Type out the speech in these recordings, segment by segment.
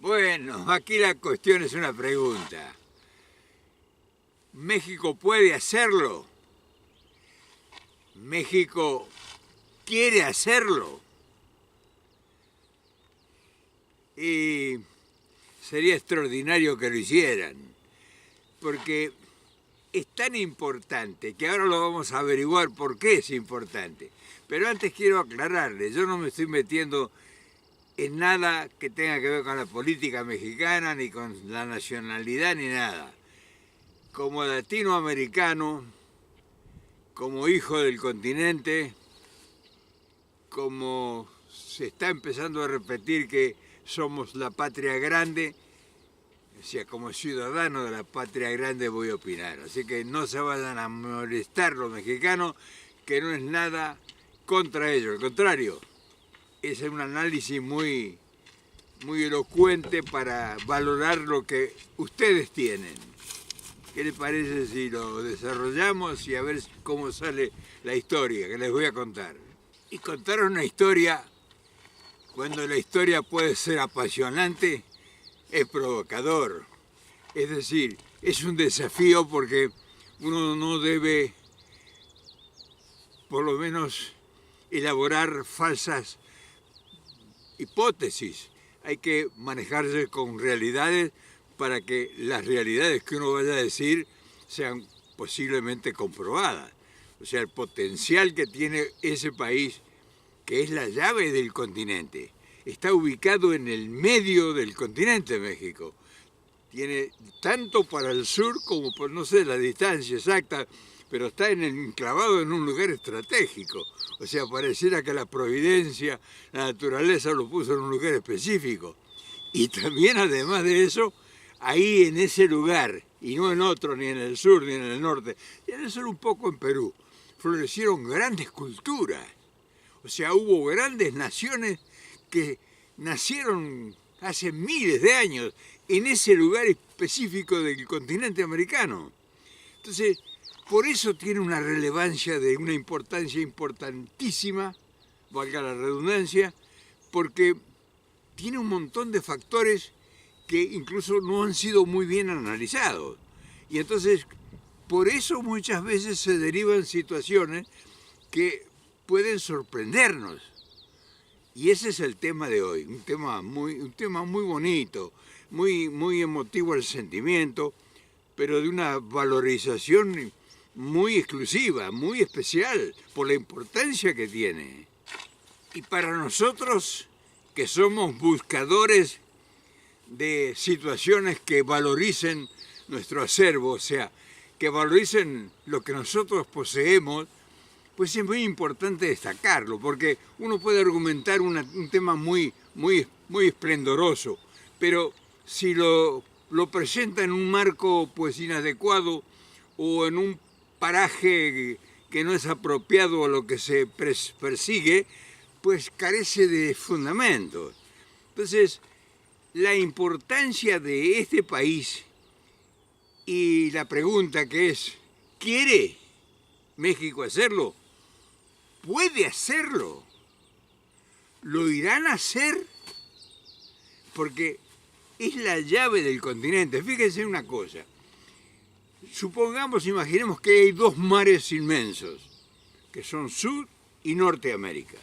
Bueno, aquí la cuestión es una pregunta. ¿México puede hacerlo? ¿México quiere hacerlo? Y sería extraordinario que lo hicieran, porque es tan importante que ahora lo vamos a averiguar por qué es importante. Pero antes quiero aclararle, yo no me estoy metiendo en nada que tenga que ver con la política mexicana, ni con la nacionalidad, ni nada. Como latinoamericano, como hijo del continente, como se está empezando a repetir que somos la patria grande, o sea, como ciudadano de la patria grande voy a opinar. Así que no se vayan a molestar los mexicanos, que no es nada contra ellos, al contrario, es un análisis muy elocuente para valorar lo que ustedes tienen. ¿Qué les parece si lo desarrollamos y a ver cómo sale la historia que les voy a contar? Y contar una historia, cuando la historia puede ser apasionante, es provocador. Es decir, es un desafío porque uno no debe, por lo menos, elaborar falsas hipótesis. Hay que manejarse con realidades para que las realidades que uno vaya a decir sean posiblemente comprobadas. O sea, el potencial que tiene ese país, que es la llave del continente, está ubicado en el medio del continente México. Tiene tanto para el sur como por, no sé, la distancia exacta, pero está enclavado en un lugar estratégico. O sea, pareciera que la providencia, la naturaleza lo puso en un lugar específico. Y también, además de eso, ahí en ese lugar, y no en otro, ni en el sur, ni en el norte, y en el sur un poco en Perú, florecieron grandes culturas. O sea, hubo grandes naciones que nacieron hace miles de años en ese lugar específico del continente americano. Entonces, por eso tiene una relevancia de una importancia importantísima, valga la redundancia, porque tiene un montón de factores que incluso no han sido muy bien analizados. Y entonces, por eso muchas veces se derivan situaciones que pueden sorprendernos. Y ese es el tema de hoy, un tema muy bonito, muy emotivo al sentimiento, pero de una valorización muy exclusiva, muy especial, por la importancia que tiene. Y para nosotros, que somos buscadores de situaciones que valoricen nuestro acervo, o sea, que valoricen lo que nosotros poseemos, pues es muy importante destacarlo, porque uno puede argumentar un tema muy esplendoroso, pero si lo presenta en un marco pues inadecuado o en un paraje que no es apropiado a lo que se persigue, pues carece de fundamentos. Entonces, la importancia de este país y la pregunta que es, ¿quiere México hacerlo? ¿Puede hacerlo? ¿Lo irán a hacer? Porque es la llave del continente. Fíjense una cosa. Supongamos, imaginemos que hay dos mares inmensos, que son Sud y Norteamérica.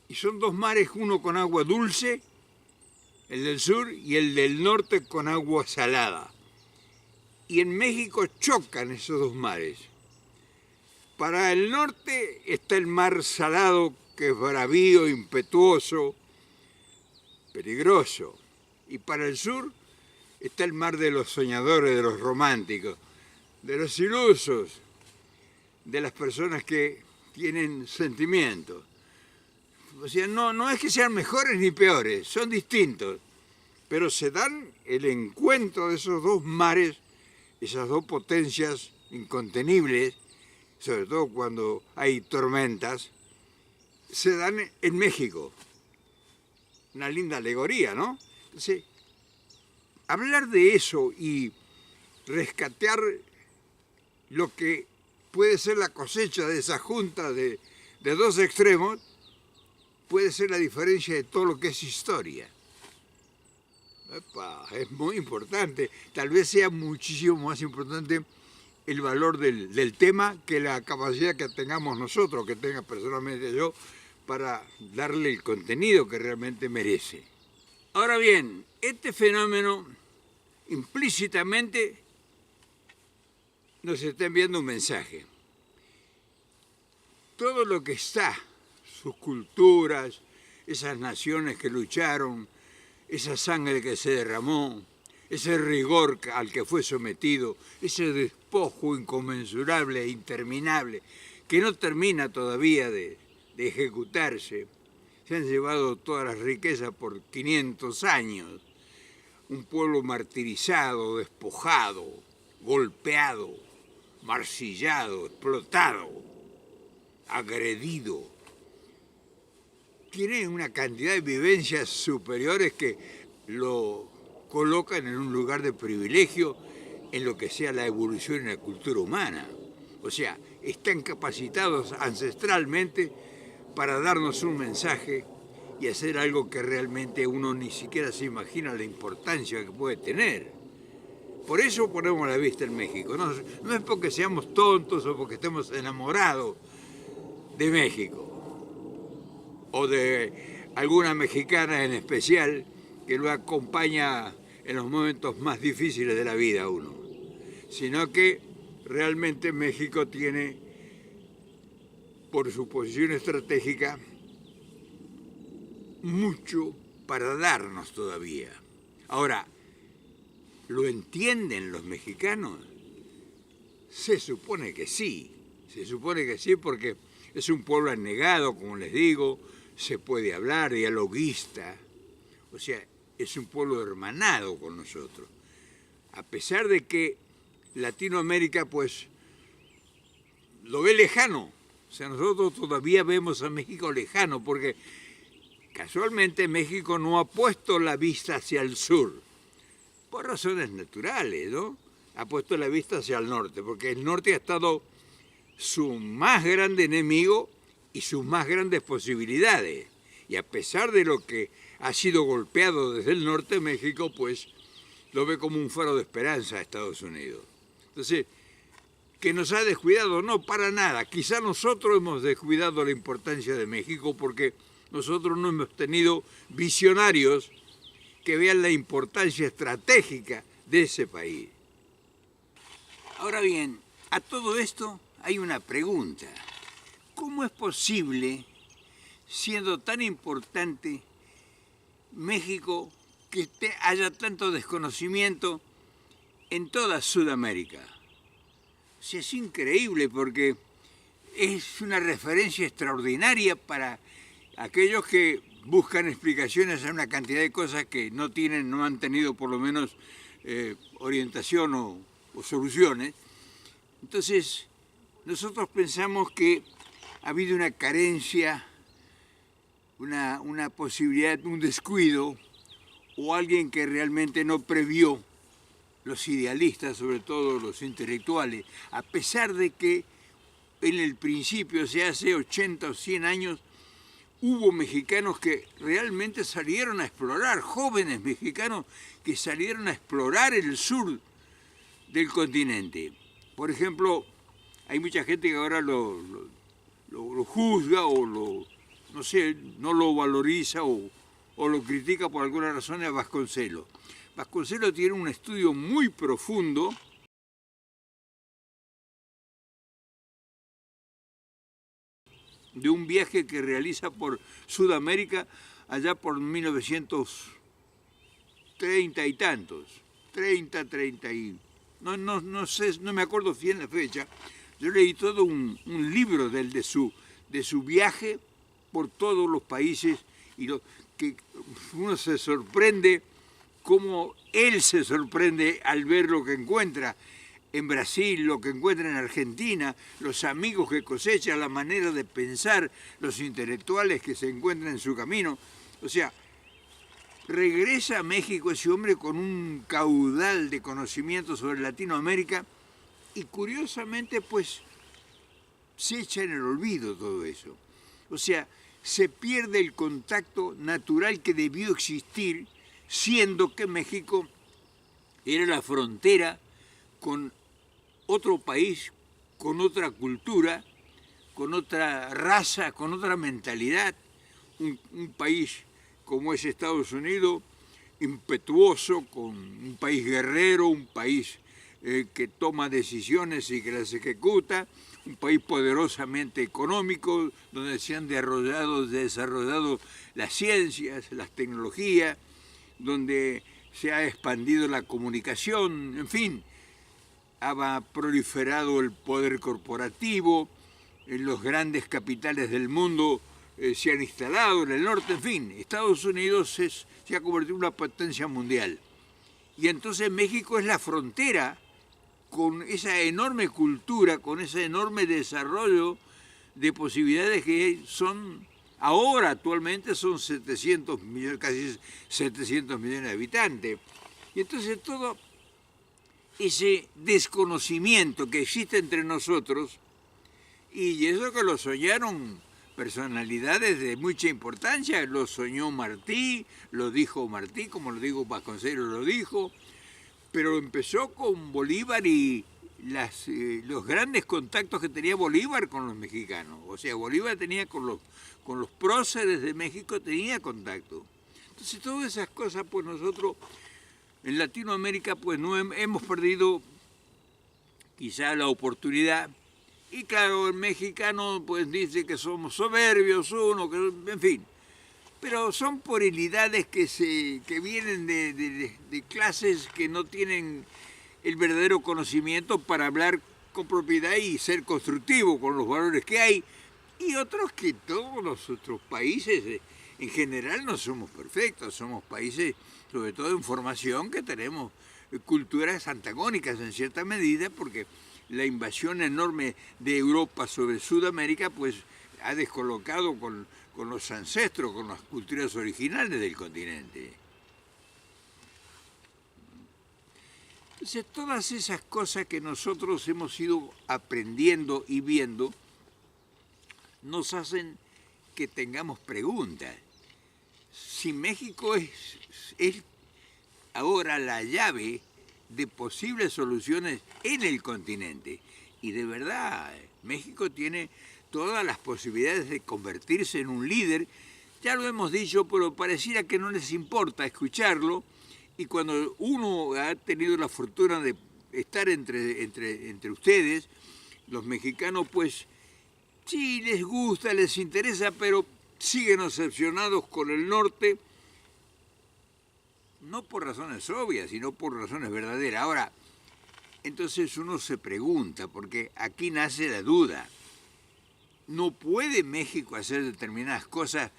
Y son dos mares, uno con agua dulce, el del sur, y el del norte con agua salada. Y en México chocan esos dos mares. Para el norte está el mar salado, que es bravío, impetuoso, peligroso. Y para el sur está el mar de los soñadores, de los románticos, de los ilusos, de las personas que tienen sentimientos. O sea, no es que sean mejores ni peores, son distintos, pero se dan el encuentro de esos dos mares, esas dos potencias incontenibles, sobre todo cuando hay tormentas, se dan en México. Una linda alegoría, ¿no? Entonces, hablar de eso y rescatar lo que puede ser la cosecha de esa junta de dos extremos, puede ser la diferencia de todo lo que es historia. Epa, es muy importante. Tal vez sea muchísimo más importante el valor del tema que la capacidad que tengamos nosotros, que tenga personalmente yo, para darle el contenido que realmente merece. Ahora bien, este fenómeno implícitamente nos está enviando un mensaje. Todo lo que está, sus culturas, esas naciones que lucharon, esa sangre que se derramó, ese rigor al que fue sometido, ese despojo inconmensurable e interminable, que no termina todavía de ejecutarse. Se han llevado todas las riquezas por 500 años. Un pueblo martirizado, despojado, golpeado, marcillado, explotado, agredido. Tiene una cantidad de vivencias superiores que lo colocan en un lugar de privilegio en lo que sea la evolución en la cultura humana. O sea, están capacitados ancestralmente para darnos un mensaje y hacer algo que realmente uno ni siquiera se imagina la importancia que puede tener. Por eso ponemos la vista en México. No es porque seamos tontos o porque estemos enamorados de México o de alguna mexicana en especial que lo acompaña en los momentos más difíciles de la vida a uno, sino que realmente México tiene, por su posición estratégica, mucho para darnos todavía. Ahora, ¿lo entienden los mexicanos? Se supone que sí porque es un pueblo anegado, como les digo, se puede hablar, dialoguista, o sea, es un pueblo hermanado con nosotros. A pesar de que Latinoamérica, pues, lo ve lejano, o sea, nosotros todavía vemos a México lejano, porque casualmente México no ha puesto la vista hacia el sur, por razones naturales, ¿no? Ha puesto la vista hacia el norte, porque el norte ha estado su más grande enemigo y sus más grandes posibilidades. Y a pesar de lo que ha sido golpeado desde el norte, México pues lo ve como un faro de esperanza a Estados Unidos. Entonces, ¿que nos ha descuidado? No, para nada. Quizá nosotros hemos descuidado la importancia de México porque nosotros no hemos tenido visionarios que vean la importancia estratégica de ese país. Ahora bien, a todo esto hay una pregunta. ¿Cómo es posible, siendo tan importante México, que haya tanto desconocimiento en toda Sudamérica? O sea, es increíble porque es una referencia extraordinaria para aquellos que buscan explicaciones a una cantidad de cosas que no han tenido por lo menos orientación o soluciones. Entonces, nosotros pensamos que ha habido una carencia, una posibilidad, un descuido, o alguien que realmente no previó, los idealistas, sobre todo los intelectuales, a pesar de que en el principio, hace 80 o 100 años, hubo mexicanos que realmente salieron a explorar, jóvenes mexicanos que salieron a explorar el sur del continente. Por ejemplo, hay mucha gente que ahora lo juzga o no lo valoriza o lo critica por alguna razón a Vasconcelos. Vasconcelos tiene un estudio muy profundo de un viaje que realiza por Sudamérica allá por 1930 y tantos, 30 y... No sé, no me acuerdo bien la fecha. Yo leí todo un libro de su viaje por todos los países y que uno se sorprende cómo él se sorprende al ver lo que encuentra en Brasil, lo que encuentra en Argentina, los amigos que cosecha, la manera de pensar, los intelectuales que se encuentran en su camino. O sea, regresa a México ese hombre con un caudal de conocimiento sobre Latinoamérica y curiosamente pues se echa en el olvido todo eso. O sea, se pierde el contacto natural que debió existir siendo que México era la frontera con otro país, con otra cultura, con otra raza, con otra mentalidad, un país como es Estados Unidos, impetuoso, con un país guerrero, un país que toma decisiones y que las ejecuta, un país poderosamente económico, donde se han desarrollado las ciencias, las tecnologías, donde se ha expandido la comunicación, en fin, ha proliferado el poder corporativo, en los grandes capitales del mundo se han instalado en el norte, en fin, Estados Unidos se ha convertido en una potencia mundial. Y entonces México es la frontera con esa enorme cultura, con ese enorme desarrollo de posibilidades que son ahora, actualmente son 700 millones, casi 700 millones de habitantes. Y entonces todo ese desconocimiento que existe entre nosotros, y eso que lo soñaron personalidades de mucha importancia, lo soñó Martí, lo dijo Martí, como lo digo Vasconcelos lo dijo, pero empezó con Bolívar y los grandes contactos que tenía Bolívar con los mexicanos. O sea, Bolívar tenía con los próceres de México, tenía contacto. Entonces todas esas cosas, pues nosotros en Latinoamérica pues no hemos perdido quizá la oportunidad. Y claro, el mexicano pues dice que somos soberbios, en fin. Pero son puerilidades que vienen de clases que no tienen el verdadero conocimiento para hablar con propiedad y ser constructivo con los valores que hay. Y otros que todos los otros países en general no somos perfectos, somos países sobre todo en formación que tenemos culturas antagónicas en cierta medida porque la invasión enorme de Europa sobre Sudamérica pues ha descolocado con los ancestros, con las culturas originales del continente. Entonces, todas esas cosas que nosotros hemos ido aprendiendo y viendo nos hacen que tengamos preguntas. Si México es ahora la llave de posibles soluciones en el continente, y de verdad, México tiene todas las posibilidades de convertirse en un líder, ya lo hemos dicho, pero pareciera que no les importa escucharlo, y cuando uno ha tenido la fortuna de estar entre ustedes, los mexicanos, pues sí les gusta, les interesa, pero siguen obsesionados con el norte, no por razones obvias, sino por razones verdaderas. Ahora, entonces uno se pregunta, porque aquí nace la duda, ¿no puede México hacer determinadas cosas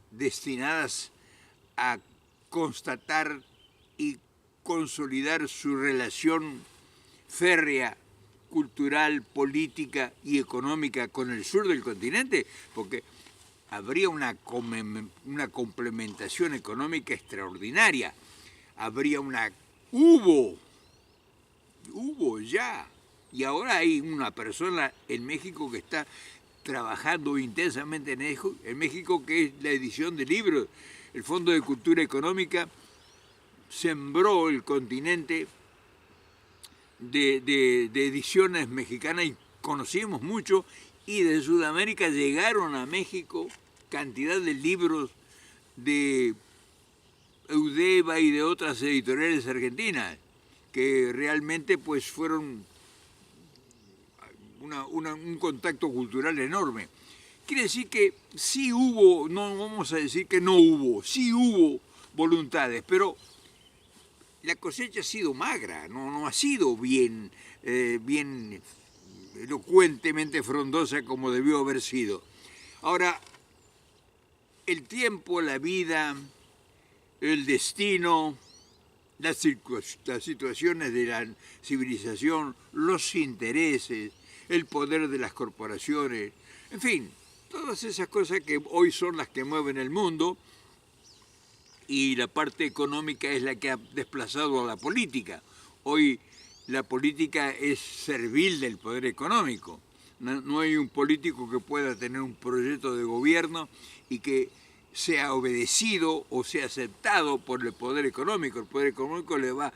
destinadas a constatar y consolidar su relación férrea, cultural, política y económica con el sur del continente? Porque habría una complementación económica extraordinaria. Hubo ya, y ahora hay una persona en México que está trabajando intensamente en México, que es la edición de libros. El Fondo de Cultura Económica sembró el continente de ediciones mexicanas y conocimos mucho, y de Sudamérica llegaron a México cantidad de libros de Eudeva y de otras editoriales argentinas, que realmente pues fueron un contacto cultural enorme. Quiere decir que sí hubo, no vamos a decir que no hubo, sí hubo voluntades, pero la cosecha ha sido magra, no ha sido bien elocuentemente frondosa como debió haber sido. Ahora, el tiempo, la vida, el destino, las situaciones de la civilización, los intereses, el poder de las corporaciones, en fin, todas esas cosas que hoy son las que mueven el mundo, y la parte económica es la que ha desplazado a la política. Hoy la política es servil del poder económico. No hay un político que pueda tener un proyecto de gobierno y que sea obedecido o sea aceptado por el poder económico. El poder económico le va a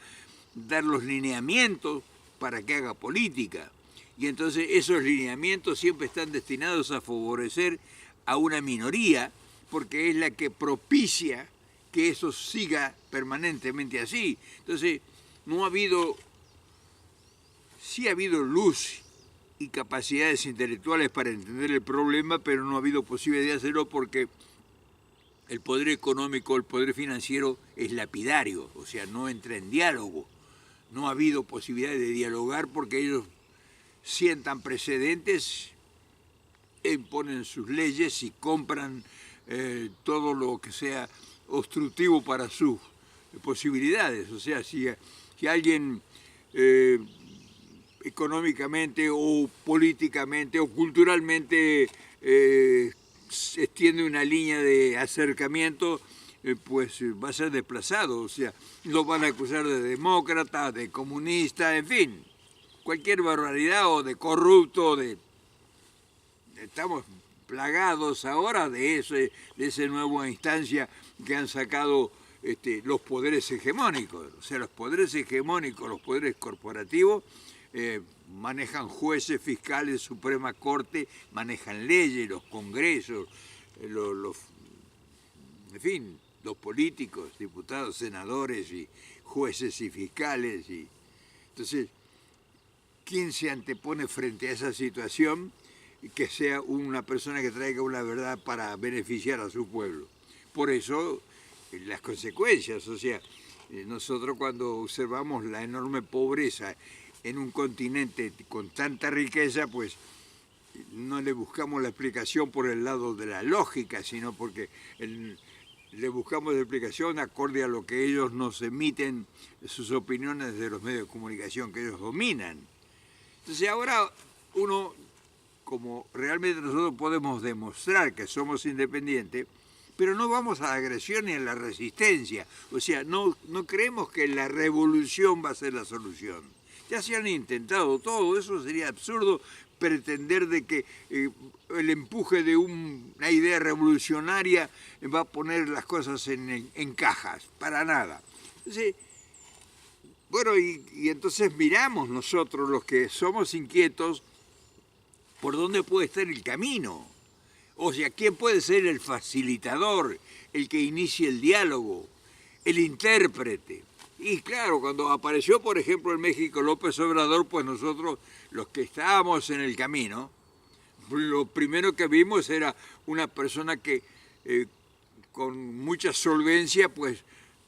dar los lineamientos para que haga política. Y entonces esos lineamientos siempre están destinados a favorecer a una minoría, porque es la que propicia que eso siga permanentemente así. Entonces, no ha habido, sí ha habido luz y capacidades intelectuales para entender el problema, pero no ha habido posibilidad de hacerlo porque el poder económico, el poder financiero es lapidario, o sea, no entra en diálogo. No ha habido posibilidad de dialogar porque ellos sientan precedentes, imponen sus leyes y compran todo lo que sea obstructivo para sus posibilidades. O sea, si alguien económicamente o políticamente o culturalmente extiende una línea de acercamiento, pues va a ser desplazado. O sea, lo van a acusar de demócrata, de comunista, en fin, cualquier barbaridad, o de corrupto, estamos plagados ahora de esa nueva instancia que han sacado los poderes hegemónicos. O sea, los poderes hegemónicos, los poderes corporativos, manejan jueces, fiscales, Suprema Corte, manejan leyes, los congresos, en fin, los políticos, diputados, senadores y jueces y fiscales. Entonces, ¿quién se antepone frente a esa situación? Que sea una persona que traiga una verdad para beneficiar a su pueblo. Por eso, las consecuencias, o sea, nosotros cuando observamos la enorme pobreza en un continente con tanta riqueza, pues no le buscamos la explicación por el lado de la lógica, sino porque le buscamos la explicación acorde a lo que ellos nos emiten, sus opiniones de los medios de comunicación que ellos dominan. Entonces ahora uno, como realmente nosotros podemos demostrar que somos independientes, pero no vamos a la agresión ni a la resistencia. O sea, no creemos que la revolución va a ser la solución. Ya se han intentado todo, eso sería absurdo pretender de que el empuje de una idea revolucionaria va a poner las cosas en cajas, para nada. Entonces, bueno, y entonces miramos nosotros, los que somos inquietos, por dónde puede estar el camino. O sea, ¿quién puede ser el facilitador, el que inicie el diálogo, el intérprete? Y claro, cuando apareció, por ejemplo, en México López Obrador, pues nosotros, los que estábamos en el camino, lo primero que vimos era una persona que con mucha solvencia, pues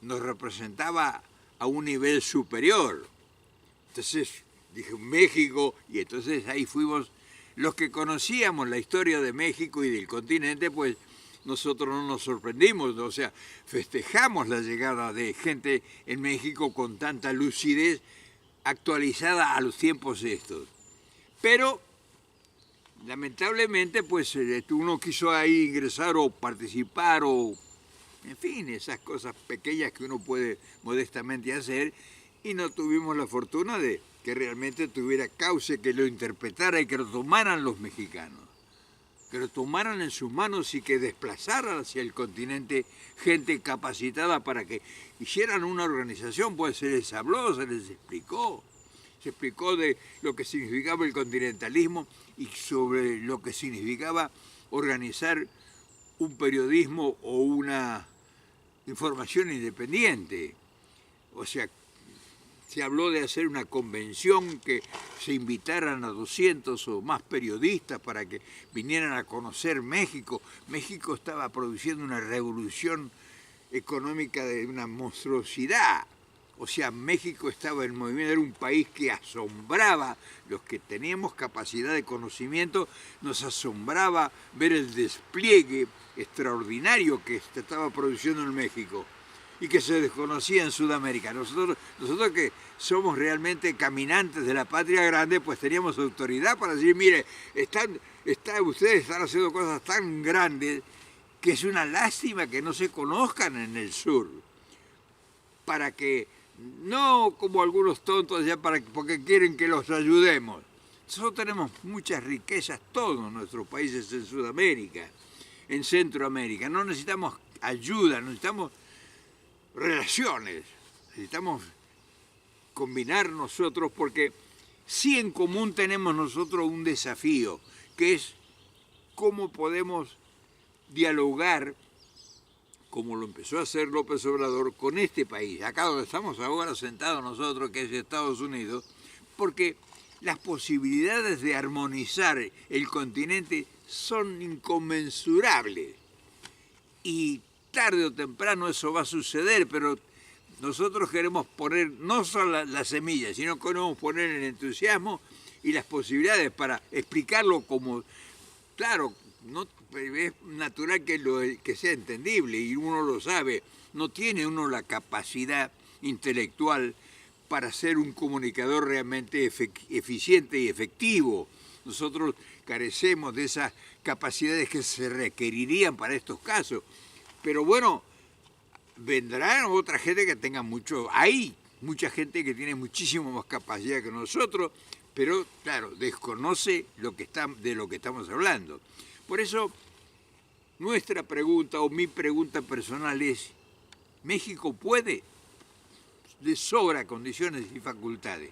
nos representaba a un nivel superior. Entonces dije, México, y entonces ahí fuimos, los que conocíamos la historia de México y del continente, pues nosotros no nos sorprendimos, o sea, festejamos la llegada de gente en México con tanta lucidez actualizada a los tiempos estos. Pero, lamentablemente, pues uno quiso ahí ingresar o participar o, en fin, esas cosas pequeñas que uno puede modestamente hacer, y no tuvimos la fortuna de que realmente tuviera cauce, que lo interpretara y que lo tomaran los mexicanos, que lo tomaran en sus manos y que desplazaran hacia el continente gente capacitada para que hicieran una organización. Pues se les habló, se les explicó. Se explicó de lo que significaba el continentalismo y sobre lo que significaba organizar un periodismo o una información independiente. O sea, se habló de hacer una convención, que se invitaran a 200 o más periodistas para que vinieran a conocer México. México estaba produciendo una revolución económica de una monstruosidad. O sea, México estaba en movimiento, era un país que asombraba. Los que teníamos capacidad de conocimiento, nos asombraba ver el despliegue extraordinario que se estaba produciendo en México y que se desconocía en Sudamérica. Nosotros que somos realmente caminantes de la patria grande, pues teníamos autoridad para decir, mire, ustedes están haciendo cosas tan grandes que es una lástima que no se conozcan en el sur, para que, no como algunos tontos ya porque quieren que los ayudemos. Nosotros tenemos muchas riquezas, todos nuestros países en Sudamérica, en Centroamérica. No necesitamos ayuda, necesitamos relaciones, necesitamos combinar nosotros, porque sí en común tenemos nosotros un desafío, que es cómo podemos dialogar, como lo empezó a hacer López Obrador, con este país, acá donde estamos ahora sentados nosotros, que es Estados Unidos, porque las posibilidades de armonizar el continente son inconmensurables. Y tarde o temprano eso va a suceder, pero nosotros queremos poner no solo la semilla, sino que queremos poner el entusiasmo y las posibilidades para explicarlo como, claro, no, es natural que sea entendible y uno lo sabe, no tiene uno la capacidad intelectual para ser un comunicador realmente eficiente y efectivo. Nosotros carecemos de esas capacidades que se requerirían para estos casos. Pero bueno, vendrá otra gente que tenga mucho, hay mucha gente que tiene muchísimo más capacidad que nosotros, pero claro, desconoce de lo que estamos hablando. Por eso, nuestra pregunta o mi pregunta personal es, ¿México puede? De sobra condiciones y facultades.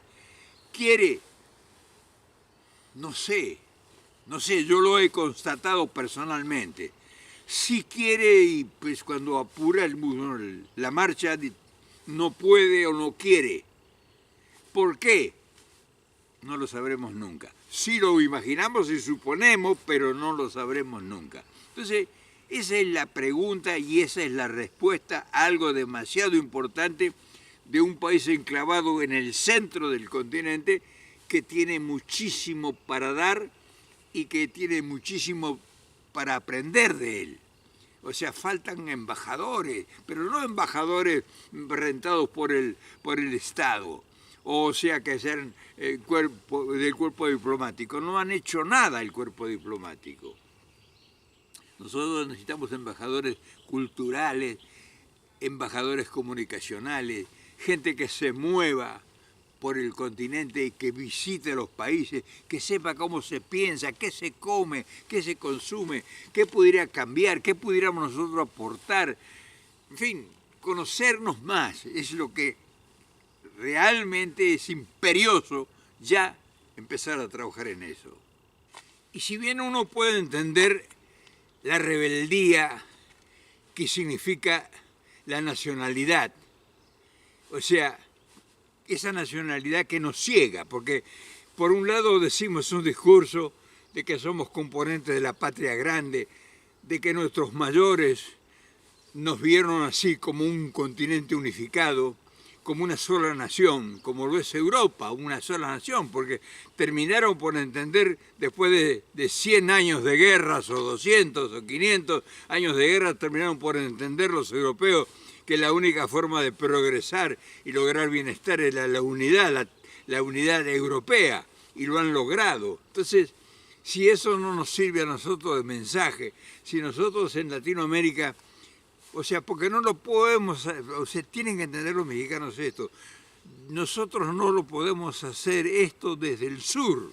¿Quiere? No sé, yo lo he constatado personalmente. Si quiere y pues cuando apura la marcha no puede o no quiere. ¿Por qué? No lo sabremos nunca. Sí lo imaginamos y suponemos, pero no lo sabremos nunca. Entonces, esa es la pregunta y esa es la respuesta a algo demasiado importante de un país enclavado en el centro del continente que tiene muchísimo para dar y que tiene muchísimo para aprender de él. O sea, faltan embajadores, pero no embajadores rentados por el Estado, o sea, que sean del cuerpo diplomático. No han hecho nada el cuerpo diplomático. Nosotros necesitamos embajadores culturales, embajadores comunicacionales, gente que se mueva por el continente y que visite los países, que sepa cómo se piensa, qué se come, qué se consume, qué pudiera cambiar, qué pudiéramos nosotros aportar. En fin, conocernos más es lo que realmente es imperioso ya empezar a trabajar en eso. Y si bien uno puede entender la rebeldía que significa la nacionalidad, o sea, esa nacionalidad que nos ciega, porque por un lado decimos un discurso de que somos componentes de la patria grande, de que nuestros mayores nos vieron así como un continente unificado, como una sola nación, como lo es Europa, una sola nación, porque terminaron por entender, después de 100 años de guerras, o 200 o 500 años de guerra, terminaron por entender los europeos que la única forma de progresar y lograr bienestar era la unidad europea, y lo han logrado. Entonces, si eso no nos sirve a nosotros de mensaje, si nosotros en Latinoamérica, o sea, porque no lo podemos, o sea, tienen que entender los mexicanos esto, nosotros no lo podemos hacer esto desde el sur.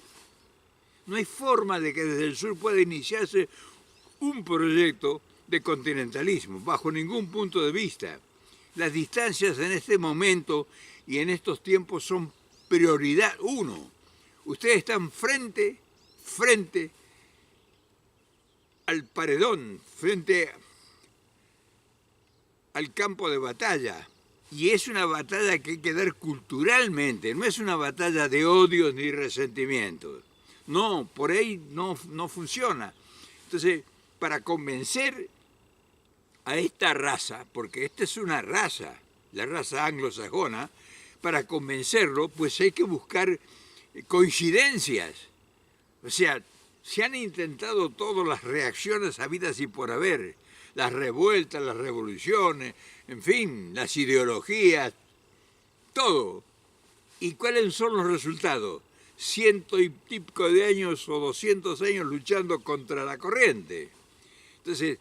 No hay forma de que desde el sur pueda iniciarse un proyecto de continentalismo, bajo ningún punto de vista. Las distancias en este momento y en estos tiempos son prioridad uno. Ustedes están frente al paredón, frente al campo de batalla. Y es una batalla que hay que dar culturalmente, no es una batalla de odios ni resentimientos. No, por ahí no funciona. Entonces, para convencer a esta raza, porque esta es una raza, la raza anglosajona, para convencerlo, pues hay que buscar coincidencias. O sea, se han intentado todas las reacciones habidas y por haber, las revueltas, las revoluciones, en fin, las ideologías, todo. ¿Y cuáles son los resultados? 100 y pico de años o 200 años luchando contra la corriente. Entonces,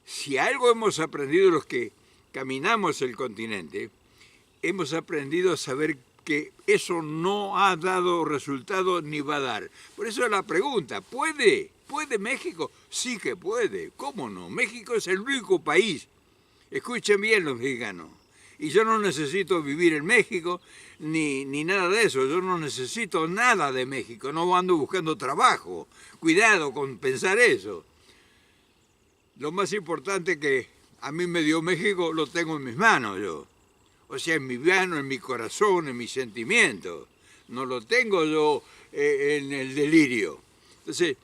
si algo hemos aprendido los que caminamos el continente, hemos aprendido a saber que eso no ha dado resultado ni va a dar. Por eso la pregunta, ¿puede México? Sí que puede, ¿cómo no? México es el único país, escuchen bien los mexicanos, y yo no necesito vivir en México ni nada de eso, yo no necesito nada de México, no ando buscando trabajo, cuidado con pensar eso. Lo más importante que a mí me dio México lo tengo en mis manos yo. O sea, en mi mano, en mi corazón, en mis sentimientos. No lo tengo yo en el delirio. Entonces,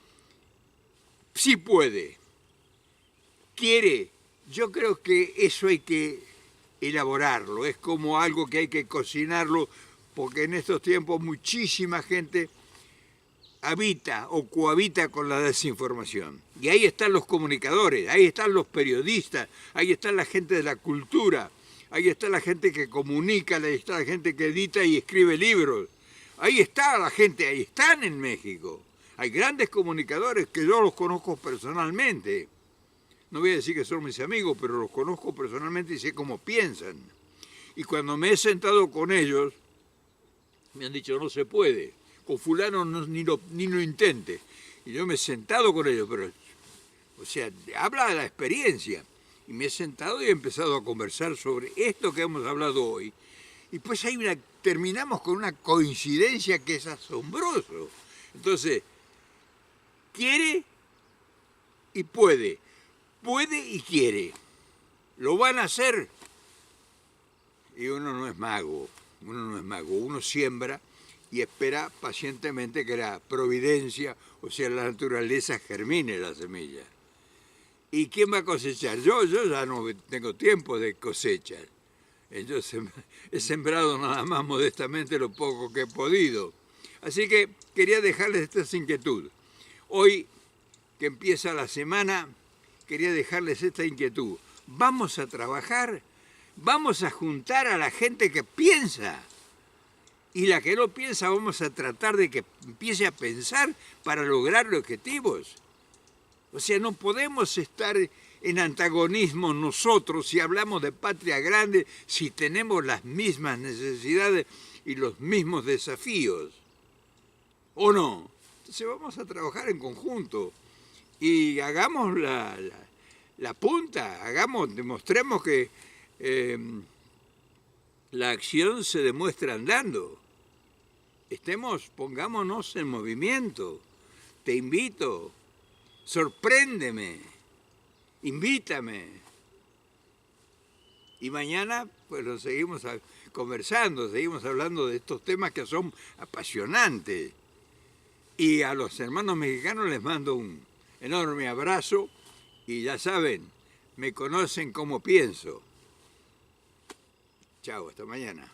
sí puede. Quiere. Yo creo que eso hay que elaborarlo. Es como algo que hay que cocinarlo, porque en estos tiempos muchísima gente habita o cohabita con la desinformación. Y ahí están los comunicadores, ahí están los periodistas, ahí está la gente de la cultura, ahí está la gente que comunica, ahí está la gente que edita y escribe libros. Ahí está la gente, ahí están en México. Hay grandes comunicadores que yo los conozco personalmente. No voy a decir que son mis amigos, pero los conozco personalmente y sé cómo piensan. Y cuando me he sentado con ellos, me han dicho, no se puede. Con fulano ni lo intente. Y yo me he sentado con ellos, pero, o sea, habla de la experiencia. Y me he sentado y he empezado a conversar sobre esto que hemos hablado hoy. Y pues terminamos con una coincidencia que es asombroso. Entonces, quiere y puede. Puede y quiere. ¿Lo van a hacer? Y uno no es mago. Uno siembra y espera pacientemente que la providencia, o sea, la naturaleza, germine la semilla. ¿Y quién va a cosechar? Yo ya no tengo tiempo de cosechar. Yo he sembrado nada más modestamente lo poco que he podido. Así que quería dejarles esta inquietud. Hoy, que empieza la semana, quería dejarles esta inquietud. Vamos a trabajar, vamos a juntar a la gente que piensa. Y la que no piensa vamos a tratar de que empiece a pensar para lograr los objetivos. O sea, no podemos estar en antagonismo nosotros si hablamos de patria grande, si tenemos las mismas necesidades y los mismos desafíos. ¿O no? Entonces vamos a trabajar en conjunto y hagamos la punta, demostremos que la acción se demuestra andando. Pongámonos en movimiento. Te invito, sorpréndeme, invítame. Y mañana pues lo seguimos conversando, seguimos hablando de estos temas que son apasionantes. Y a los hermanos mexicanos les mando un enorme abrazo y ya saben, me conocen como pienso. Chao, hasta mañana.